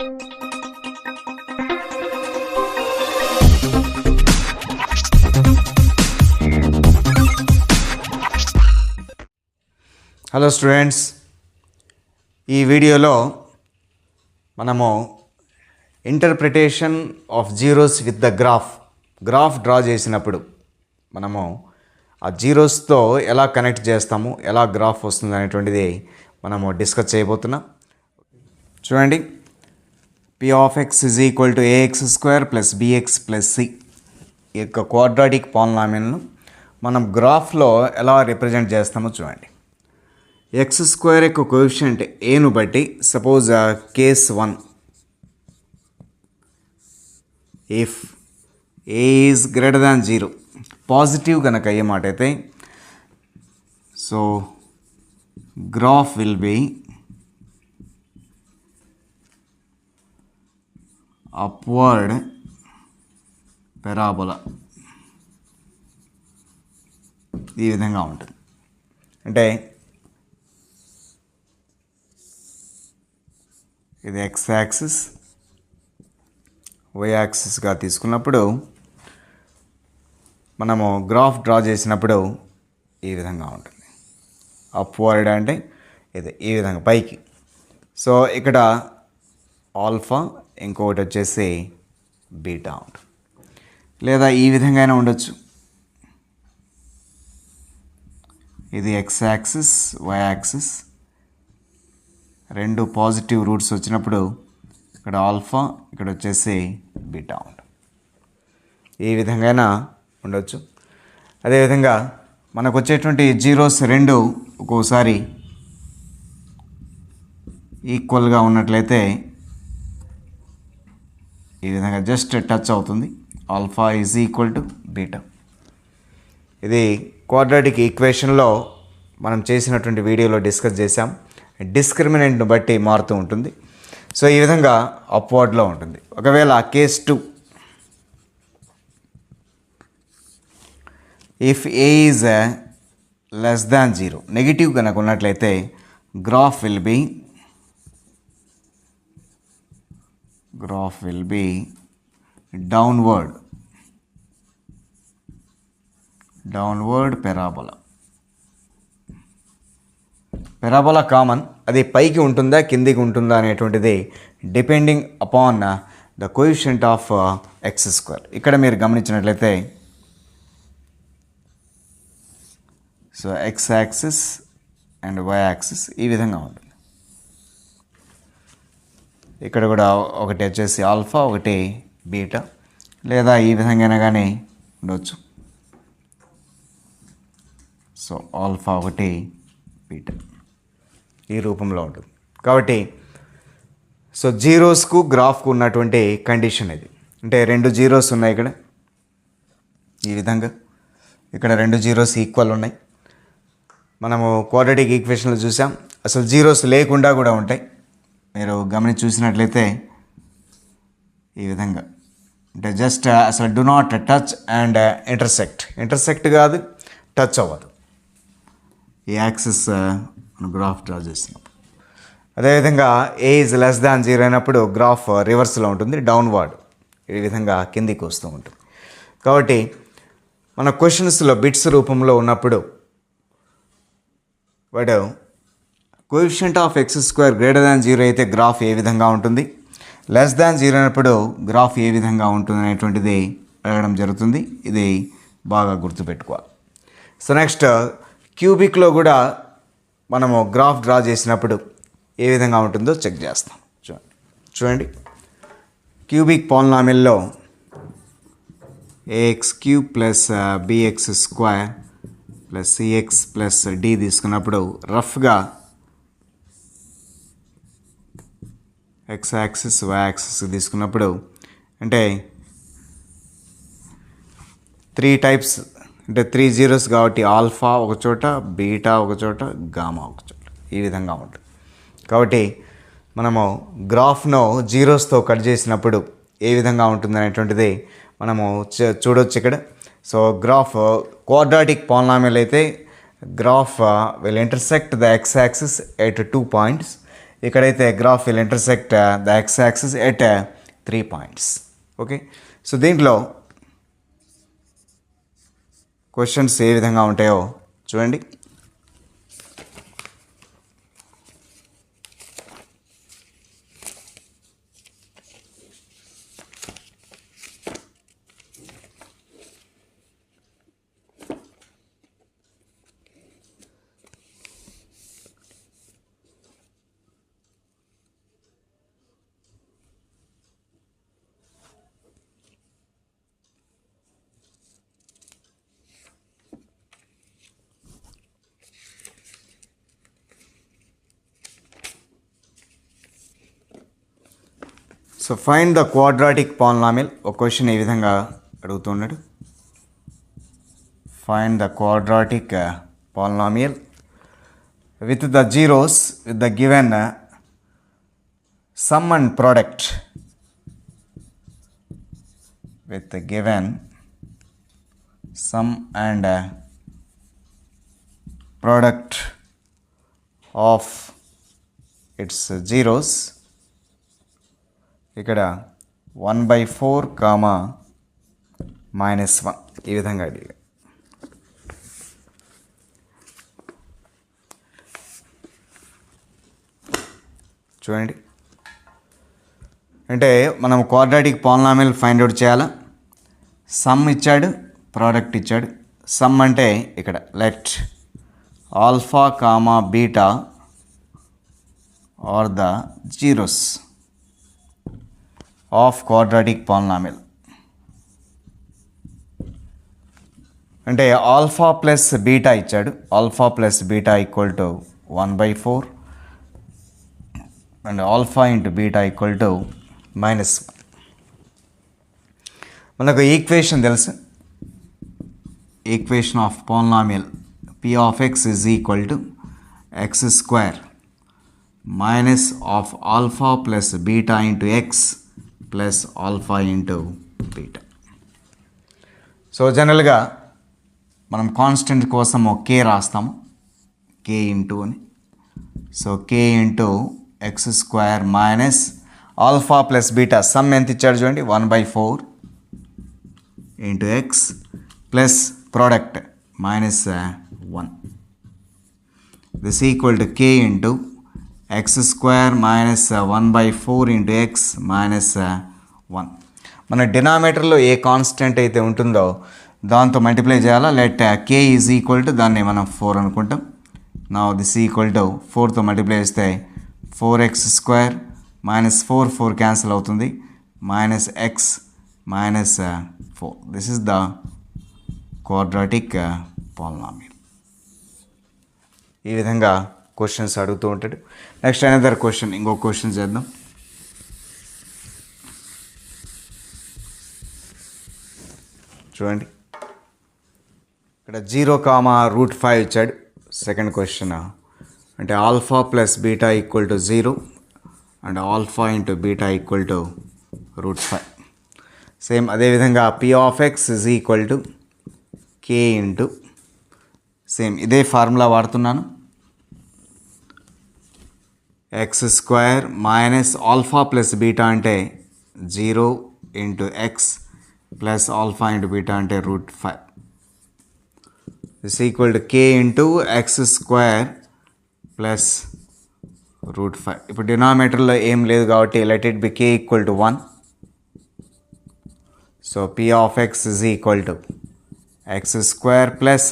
Hello students, ఈ వీడియోలో మనము interpretation of zeros with the graph draw చేసినప్పుడు మనము ఆ జీరోస్తో ఎలా కనెక్ట్ చేస్తాము, ఎలా గ్రాఫ్ వస్తుంది అనేటువంటిది మనము డిస్కస్ చేయబోతున్నాం. చూడండి, p of x is equal to ax² plus bx plus c ఈ యొక్క క్వాడ్రాటిక్ పాలినామియల్ను మనం గ్రాఫ్లో ఎలా రిప్రజెంట్ చేస్తామో చూడండి. x² యొక్క కోఎఫిషియంట్ ఏను బట్టి suppose case 1 if A is greater than 0 positive కనుక అయ్యే మాట అయితే so graph will be upward parabola. ఈ విధంగా ఉంటుంది. అంటే ఇది x యాక్సిస్, y యాక్సిస్గా తీసుకున్నప్పుడు మనము గ్రాఫ్ డ్రా చేసినప్పుడు ఈ విధంగా ఉంటుంది. అప్వర్డ్ అంటే ఇది ఈ విధంగా పైకి. సో ఇక్కడ ఆల్ఫా, ఇంకొకటి వచ్చేసి బీటా ఉంటుంది. లేదా ఈ విధంగా అయినా ఉండొచ్చు. ఇది x యాక్సిస్, y యాక్సిస్, రెండు పాజిటివ్ రూట్స్ వచ్చినప్పుడు ఇక్కడ ఆల్ఫా, ఇక్కడ వచ్చేసి బీటా ఉంటుంది. ఈ విధంగా ఉండొచ్చు. అదేవిధంగా మనకు వచ్చేటువంటి జీరోస్ రెండు ఒక్కోసారి ఈక్వల్గా ఉన్నట్లయితే ఈ విధంగా జస్ట్ టచ్ అవుతుంది. Alpha is equal to beta. ఇది క్వాడ్రాటిక్ ఈక్వేషన్లో మనం చేసినటువంటి వీడియోలో డిస్కస్ చేసాం. డిస్క్రిమినెంట్ను బట్టి మారుతూ ఉంటుంది. సో ఈ విధంగా అప్వర్డ్లో ఉంటుంది. ఒకవేళ case 2 if A is less than 0 negative కనుక ఉన్నట్లయితే graph will be downward parabola common. అది పైకి ఉంటుందా కిందికి ఉంటుందా అనేటువంటిది depending upon the coefficient of x². ఇక్కడ మీరు గమనించినట్లయితే so x axis and y axis ఈ విధంగా ఉంటుంది. ఇక్కడ కూడా ఒకటి వచ్చేసి ఆల్ఫా, ఒకటి బీటా, లేదా ఈ విధంగా కానీ ఉండవచ్చు. సో ఆల్ఫా, ఒకటి బీటా ఈ రూపంలో ఉంటుంది. కాబట్టి సో జీరోస్కు గ్రాఫ్కు ఉన్నటువంటి కండిషన్ ఇది. అంటే రెండు జీరోస్ ఉన్నాయి ఇక్కడ ఈ విధంగా. ఇక్కడ రెండు జీరోస్ ఈక్వల్ ఉన్నాయి. మనము క్వాడ్రాటిక్ ఈక్వేషన్లో చూసాం. అసలు జీరోస్ లేకుండా కూడా ఉంటాయి. మీరు గమనించి చూసినట్లయితే ఈ విధంగా అంటే జస్ట్ అసలు do not touch and intersect కాదు, టచ్ అవ్వదు. ఈ యాక్సిస్ గ్రాఫ్ డ్రా చేసినప్పుడు. అదేవిధంగా ఏ ఈజ్ లెస్ దాన్ 0 అయినప్పుడు గ్రాఫ్ రివర్స్లో ఉంటుంది, డౌన్వర్డ్ ఈ విధంగా కిందికి వస్తూ ఉంటుంది. కాబట్టి మన క్వశ్చన్స్లో బిట్స్ రూపంలో ఉన్నప్పుడు వాడు coefficient of x² greater than 0 అయితే గ్రాఫ్ ఏ విధంగా ఉంటుంది, లెస్ దాన్ 0 అయినప్పుడు గ్రాఫ్ ఏ విధంగా ఉంటుంది అనేటువంటిది అడగడం జరుగుతుంది. ఇది బాగా గుర్తుపెట్టుకోవాలి. సో నెక్స్ట్ క్యూబిక్లో కూడా మనము గ్రాఫ్ డ్రా చేసినప్పుడు ఏ విధంగా ఉంటుందో చెక్ చేస్తాం. చూడండి, క్యూబిక్ పాలినామియల్లో ax³ plus bx² plus cx plus d తీసుకున్నప్పుడు రఫ్గా x యాక్సిస్, y యాక్సిస్ తీసుకున్నప్పుడు అంటే 3 టైప్స్, అంటే 3 జీరోస్ కాబట్టి ఆల్ఫా ఒక చోట, బీటా ఒక చోట, గామా ఒక చోట ఈ విధంగా ఉంటుంది. కాబట్టి మనము గ్రాఫ్ను జీరోస్తో కట్ చేసినప్పుడు ఏ విధంగా ఉంటుంది అనేటువంటిది మనము చూడొచ్చు ఇక్కడ. సో గ్రాఫ్ క్వాడ్రాటిక్ పాలినామియల్ అయితే graph will intersect the x axis at 2 points. ఇక్కడైతే graph will intersect the x axis at 3 points. Okay, so దీంట్లో క్వశ్చన్స్ ఏ విధంగా ఉంటాయో చూడండి. So find the quadratic polynomial. ఒక క్వశ్చన్ ఈ విధంగా అడుగుతున్నాడు. Find the quadratic polynomial with the zeros with the given sum and product. With the given sum and product of its zeros. ఇక్కడ 1/4 -1 ఈ విధంగా అడిగా. చూడండి, అంటే మనం క్వాడ్రాటిక్ పాలినామియల్ ఫైండ్ అవుట్ చేయాలా. సమ్ ఇచ్చాడు, ప్రోడక్ట్ ఇచ్చాడు. సమ్ అంటే ఇక్కడ let alpha beta are the zeros of quadratic polynomial. అంటే ఆల్ఫా ప్లస్ బీటా ఇచ్చాడు. Alpha plus beta equal to 1/4 and alpha into beta equal to -1. మనకు ఈక్వేషన్ తెలుసు. Equation of polynomial p of x is equal to x² minus of alpha plus beta into x plus alpha into beta. So జనరల్గా మనం constant కోసం k రాస్తాము, k into అని. So k into x² minus alpha plus beta. Sum ఎంత ఇచ్చాడు చూడండి, 1/4 into x plus product -1. This equal to k into x² minus 1/4 into x -1. మన డినామినేటర్లో a constant అయితే ఉంటుందో దాంతో మల్టిప్లై చేయాలా. Let K is equal to, దాన్ని మనం 4 అనుకుంటాం. నా దిస్ ఈక్వల్ టు 4తో మల్టిప్లై చేస్తే 4x² -4 క్యాన్సిల్ అవుతుంది, -x -4. This is the quadratic polynomial. ఈ విధంగా క్వశ్చన్స్ అడుగుతూ ఉంటాడు. నెక్స్ట్ అనదర్ క్వశ్చన్, ఇంకో క్వశ్చన్ చేద్దాం. చూడండి, ఇక్కడ 0, √5 ఇచ్చాడు. సెకండ్ క్వశ్చన్ అంటే alpha plus beta equal to 0 and alpha into beta equal to √5. Same అదేవిధంగా p of x is equal to k into, same ఇదే ఫార్ములా వాడుతున్నాను, x² minus alpha plus beta అంటే 0 into x plus alpha into beta అంటే √5 this equal to k into x² plus √5. ఇప్పుడు డినామినేటర్లో ఏం లేదు కాబట్టి let it be k equal to 1. So p of x is equal to x² plus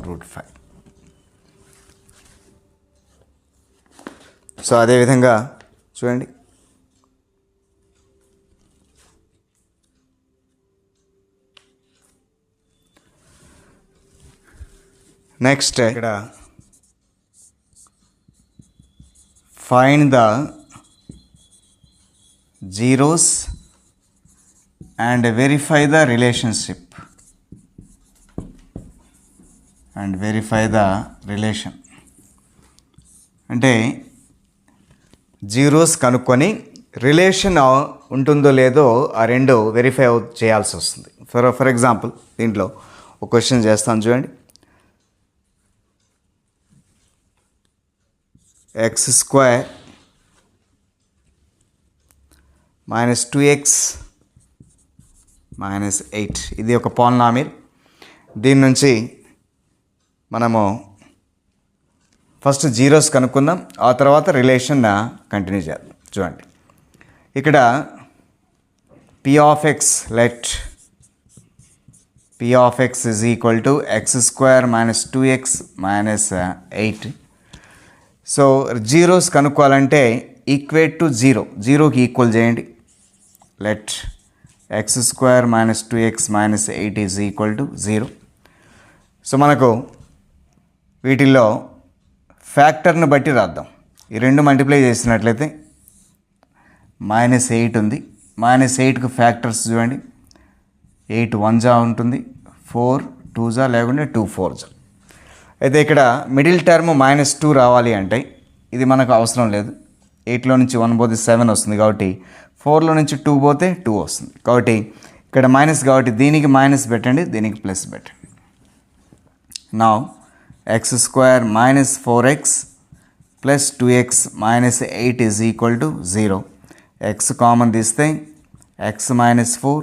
√5. So అదేవిధంగా చూడండి, next ఇక్కడ find the zeros and verify the relationship and verify the relation. అంటే zeros కనుక్కొని relation ఉంటుందో లేదో ఆ రెండు వెరిఫై చేయాల్సి వస్తుంది. ఫర్ ఎగ్జాంపుల్ దీంట్లో ఒక క్వశ్చన్ చేస్తాను చూడండి. x² మైనస్ 2x మైనస్ 8 ఇది ఒక పాలినామియల్. దీని నుంచి మనము ఫస్ట్ జీరోస్ కనుక్కుందాం, ఆ తర్వాత రిలేషన్ కంటిన్యూ చేద్దాం. చూడండి ఇక్కడ p of x, let p of x is equal to x square minus 2x minus 8. So zeros కనుక్కోవాలంటే ఈక్వేట్ టు జీరోకి ఈక్వల్ చేయండి. Let x square minus 2x minus 8 is equal to 0. సో మనకు వీటిల్లో ఫ్యాక్టర్ని బట్టి రాద్దాం. ఈ రెండు మల్టిప్లై చేసినట్లయితే మైనస్ 8 ఉంది. మైనస్ 8కు ఫ్యాక్టర్స్ చూడండి. 8 1 ఉంటుంది, 4 2 లేకుంటే 2 4. అయితే ఇక్కడ మిడిల్ టర్మ్ -2 రావాలి అంటే ఇది మనకు అవసరం లేదు. 8లో నుంచి 1 పోతే 7 వస్తుంది, కాబట్టి 4లో నుంచి 2 పోతే 2 వస్తుంది. కాబట్టి ఇక్కడ మైనస్, కాబట్టి దీనికి మైనస్ పెట్టండి, దీనికి ప్లస్ పెట్టండి. Now X square minus 4x plus 2x minus 8 is equal to 0. X common తీస్తే x మైనస్ 4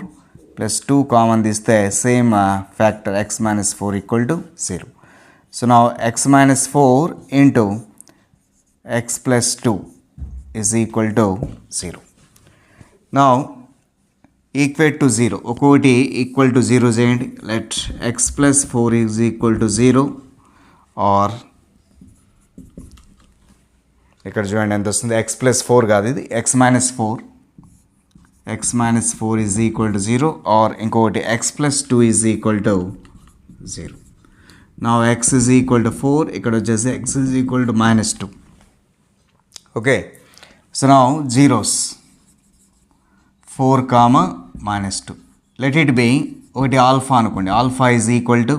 ప్లస్ 2 కామన్ తీస్తే same factor x minus 4 equal to 0. So now x minus 4 into x plus 2 is equal to 0. Now equate to 0. ఒకటి equal to 0 చేయండి. Let x plus 4 is equal to 0 or ఇక్కడ చూడండి ఎంత వస్తుంది. x plus 4 కాదు, ఇది x minus 4. x minus 4 is equal to 0 or ఇంకొకటి x plus 2 is equal to 0. Now x is equal to 4, ఇక్కడ వచ్చేసి x is equal to -2. Okay, so now zeros 4, -2. Let it be ఒకటి alpha అనుకోండి. Alpha is equal to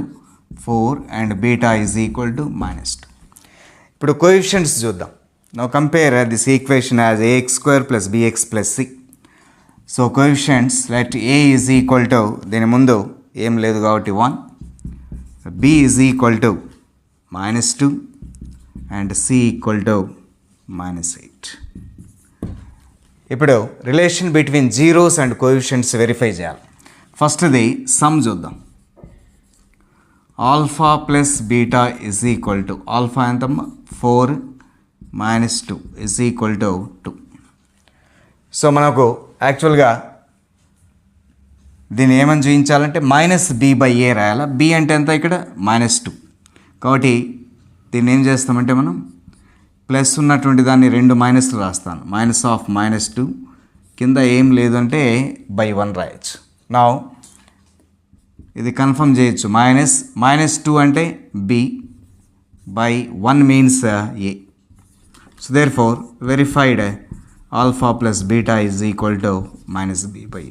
4 and beta is equal to -2. ఇప్పుడు coefficients చూద్దాం. Now compare this equation as ax square plus bx plus c. So coefficients, let a is equal to, దీని ముందు ఏం లేదు కాబట్టి 1, b is equal to -2 and c equal to -8. ఇప్పుడు relation between zeros and coefficients verify చేయాలి. ఫస్ట్ది some చూద్దాం. Alpha plus beta is equal to, alpha ఎంతమ్మా 4 -2 ఇజ్ ఈక్వల్ టు 2. సో మనకు యాక్చువల్గా దీన్ని ఏమని చూపించాలంటే -b/a రాయాలా. b అంటే ఎంత ఇక్కడ -2, కాబట్టి దీన్ని ఏం చేస్తామంటే మనం ప్లస్ ఉన్నటువంటి దాన్ని 2 మైనస్లు రాస్తాను. -2 కింద ఏం లేదంటే /1 రాయొచ్చు. నా ఇది కన్ఫర్మ్ చేయొచ్చు. -2 అంటే b/1 means a. So therefore verified alpha plus beta is equal to -b/a.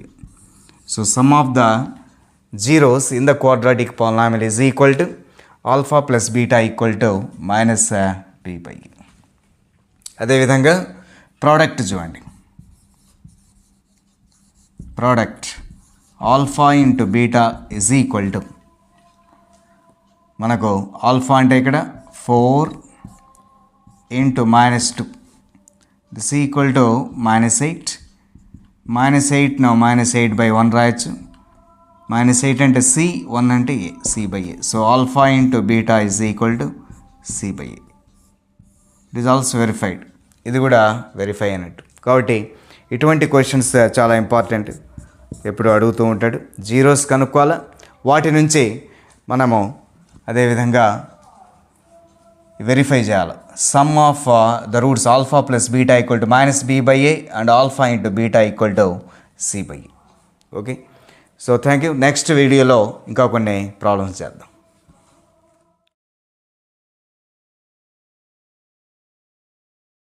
So sum of the zeros in the quadratic polynomial is equal to alpha plus beta equal to -b/a. అదేవిధంగా product చూడండి. Product alpha into beta is equal to, మనకు alpha అంటే ఇక్కడ 4 into -2 this equal to -8. -8 now -8/1 రాయొచ్చు. -8 అంటే c, 1 అంటే a, c/a. So alpha into beta is equal to c/a. It is also verified. ఇది కూడా వెరిఫై అయినట్టు. కాబట్టి ఇటువంటి క్వశ్చన్స్ చాలా ఇంపార్టెంట్, ఎప్పుడు అడుగుతూ ఉంటాడు. జీరోస్ కనుక్కోవాలా, వాటి నుంచి మనము అదేవిధంగా వెరిఫై చేయాలి. Some of the roots alpha plus beta equal to -b/a and alpha into beta equal to c/a. Okay, so thank you. Next వీడియోలో ఇంకా కొన్ని ప్రాబ్లమ్స్ చేద్దాం.